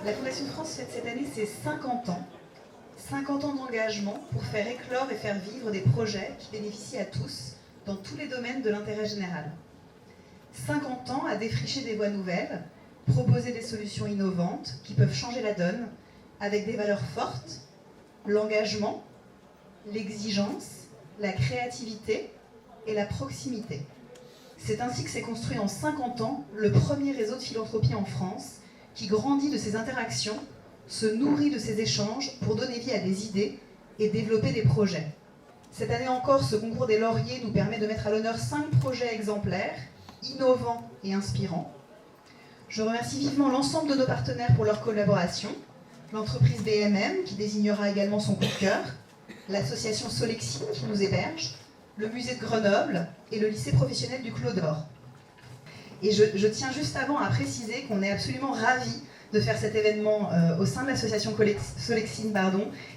La Fondation de France fête cette année ses 50 ans. 50 ans d'engagement pour faire éclore et faire vivre des projets qui bénéficient à tous dans tous les domaines de l'intérêt général. 50 ans à défricher des voies nouvelles, proposer des solutions innovantes qui peuvent changer la donne avec des valeurs fortes, l'engagement, l'exigence, la créativité et la proximité. C'est ainsi que s'est construit en 50 ans le premier réseau de philanthropie en France qui grandit de ses interactions, se nourrit de ses échanges pour donner vie à des idées et développer des projets. Cette année encore, ce concours des lauriers nous permet de mettre à l'honneur 5 projets exemplaires, innovants et inspirants. Je remercie vivement l'ensemble de nos partenaires pour leur collaboration, l'entreprise BMM qui désignera également son coup de cœur, l'association Solexine qui nous héberge, le musée de Grenoble et le lycée professionnel du Clos d'Or. Et je tiens juste avant à préciser qu'on est absolument ravis de faire cet événement au sein de l'association Solexine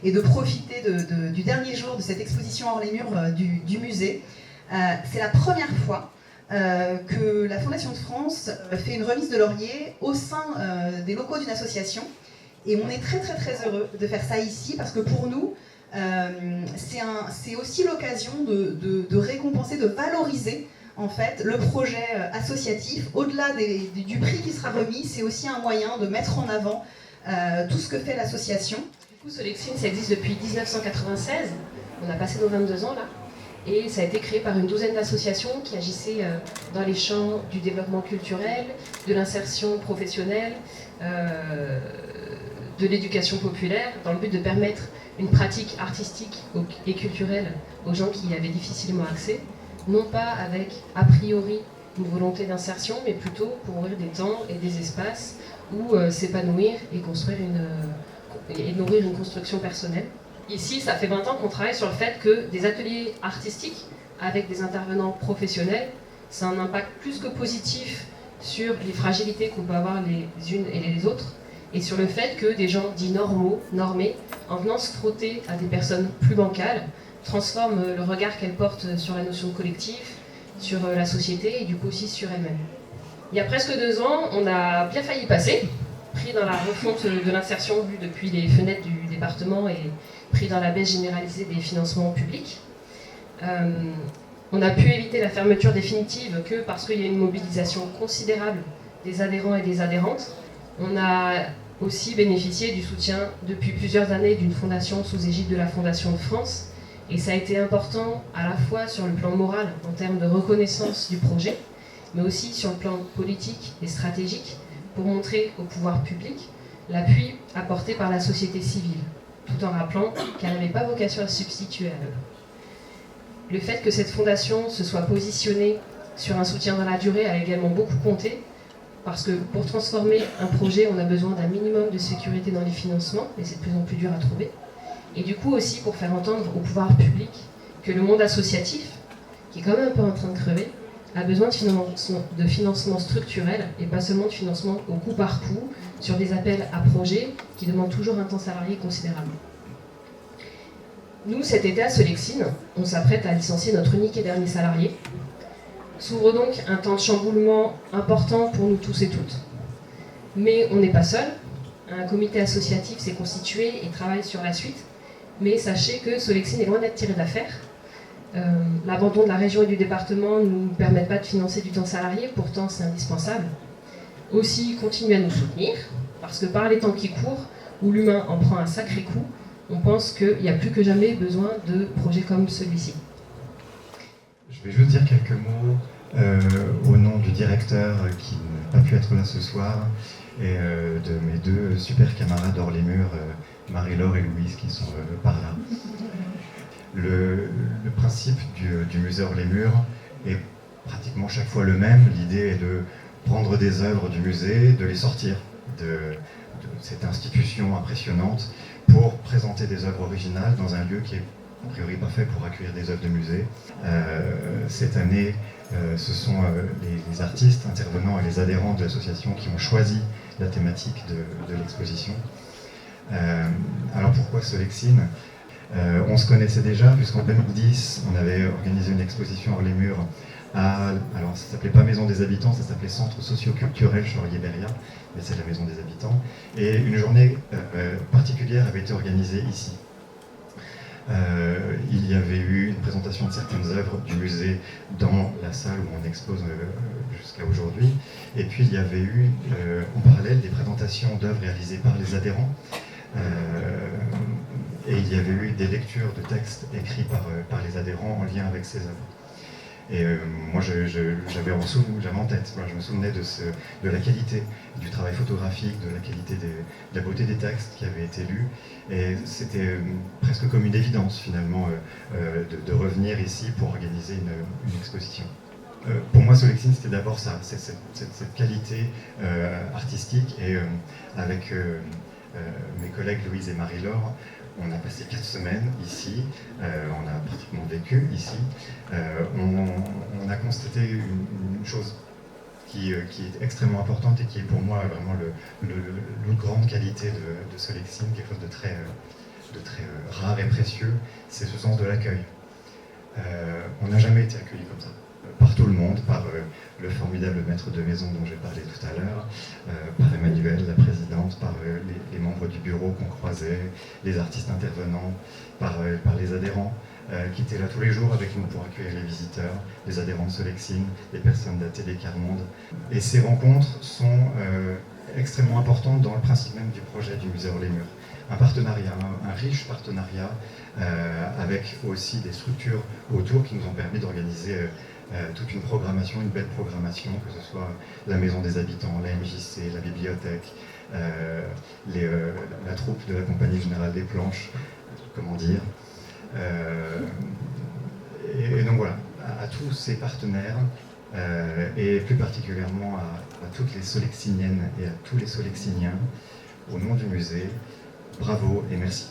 et de profiter du dernier jour de cette exposition hors les murs du musée. C'est la première fois que la Fondation de France fait une remise de laurier au sein des locaux d'une association. Et on est très très très heureux de faire ça ici parce que pour nous, c'est aussi l'occasion de récompenser, de valoriser en fait le projet associatif. Au-delà du prix qui sera remis, c'est aussi un moyen de mettre en avant tout ce que fait l'association. Du coup, Solexine, ça existe depuis 1996. On a passé nos 22 ans là. Et ça a été créé par une douzaine d'associations qui agissaient dans les champs du développement culturel, de l'insertion professionnelle, de l'éducation populaire, dans le but de permettre une pratique artistique et culturelle aux gens qui y avaient difficilement accès, non pas avec, a priori, une volonté d'insertion, mais plutôt pour ouvrir des temps et des espaces où s'épanouir et construire et nourrir une construction personnelle. Ici, ça fait 20 ans qu'on travaille sur le fait que des ateliers artistiques avec des intervenants professionnels, ça a un impact plus que positif sur les fragilités qu'on peut avoir les unes et les autres, et sur le fait que des gens dits normés, en venant se frotter à des personnes plus bancales, transforment le regard qu'elles portent sur la notion de collectif, sur la société et du coup aussi sur elles-mêmes. Il y a presque 2 ans, on a bien failli passer, pris dans la refonte de l'insertion vue depuis les fenêtres du département et pris dans la baisse généralisée des financements publics. On a pu éviter la fermeture définitive que parce qu'il y a une mobilisation considérable des adhérents et des adhérentes. On a aussi bénéficié du soutien depuis plusieurs années d'une fondation sous égide de la Fondation de France. Et ça a été important à la fois sur le plan moral, en termes de reconnaissance du projet, mais aussi sur le plan politique et stratégique, pour montrer au pouvoir public l'appui apporté par la société civile, tout en rappelant qu'elle n'avait pas vocation à se substituer à eux. Le fait que cette fondation se soit positionnée sur un soutien dans la durée a également beaucoup compté, parce que pour transformer un projet, on a besoin d'un minimum de sécurité dans les financements, et c'est de plus en plus dur à trouver. Et du coup aussi pour faire entendre au pouvoir public que le monde associatif, qui est quand même un peu en train de crever, a besoin de financement structurel et pas seulement de financement au coup par coup sur des appels à projets qui demandent toujours un temps salarié considérable. Nous, cet été à Solexine, on s'apprête à licencier notre unique et dernier salarié. S'ouvre donc un temps de chamboulement important pour nous tous et toutes. Mais on n'est pas seul. Un comité associatif s'est constitué et travaille sur la suite. Mais sachez que Solexine est loin d'être tiré d'affaire. L'abandon de la région et du département ne nous permettent pas de financer du temps salarié, pourtant c'est indispensable. Aussi, continuez à nous soutenir, parce que par les temps qui courent, où l'humain en prend un sacré coup, on pense qu'il y a plus que jamais besoin de projets comme celui-ci. Je vais juste dire quelques mots au nom du directeur qui n'a pas pu être là ce soir, et de mes 2 super camarades hors les murs, Marie-Laure et Louise, qui sont par là. Le principe du musée hors les murs est pratiquement chaque fois le même. L'idée est de prendre des œuvres du musée, de les sortir de cette institution impressionnante pour présenter des œuvres originales dans un lieu qui est a priori pas fait pour accueillir des œuvres de musée. Cette année, ce sont les artistes intervenants et les adhérents de l'association qui ont choisi la thématique de l'exposition. Alors pourquoi Solexine ? On se connaissait déjà, puisqu'en 2010, on avait organisé une exposition hors les murs alors ça s'appelait pas Maison des Habitants, ça s'appelait Centre Socio-Culturel Chaurier-Beria, mais c'est la Maison des Habitants. Et une journée particulière avait été organisée ici. Il y avait eu une présentation de certaines œuvres du musée dans la salle où on expose jusqu'à aujourd'hui. Et puis il y avait eu en parallèle des présentations d'œuvres réalisées par les adhérents. Et il y avait eu des lectures de textes écrits par les adhérents en lien avec ces œuvres. Et moi, j'avais en tête, voilà, je me souvenais de la qualité du travail photographique, de la qualité de la beauté des textes qui avaient été lus. Et c'était presque comme une évidence, finalement, de revenir ici pour organiser une exposition. Pour moi, Solexine, c'était d'abord ça, cette qualité artistique. Et avec mes collègues Louise et Marie-Laure, on a passé 4 semaines ici, on a pratiquement vécu ici. On a constaté une chose qui est extrêmement importante et qui est pour moi vraiment une grande qualité de Solexine, quelque chose de très rare et précieux, c'est ce sens de l'accueil. On n'a jamais été accueillis comme ça, par tout le monde, par le formidable maître de maison dont j'ai parlé tout à l'heure, par Emmanuelle, la présidente, par les membres du bureau qu'on croisait, les artistes intervenants, par les adhérents qui étaient là tous les jours avec nous pour accueillir les visiteurs, les adhérents de Solexine, les personnes d'ATD Carmonde. Et ces rencontres sont extrêmement importantes dans le principe même du projet du musée hors les murs. Un partenariat, un riche partenariat avec aussi des structures autour qui nous ont permis d'organiser toute une programmation, une belle programmation, que ce soit la Maison des Habitants, la MJC, la bibliothèque, la troupe de la Compagnie Générale des Planches, comment dire. Et donc voilà, à tous ces partenaires, et plus particulièrement à toutes les Solexiniennes et à tous les Solexiniens, au nom du musée, bravo et merci.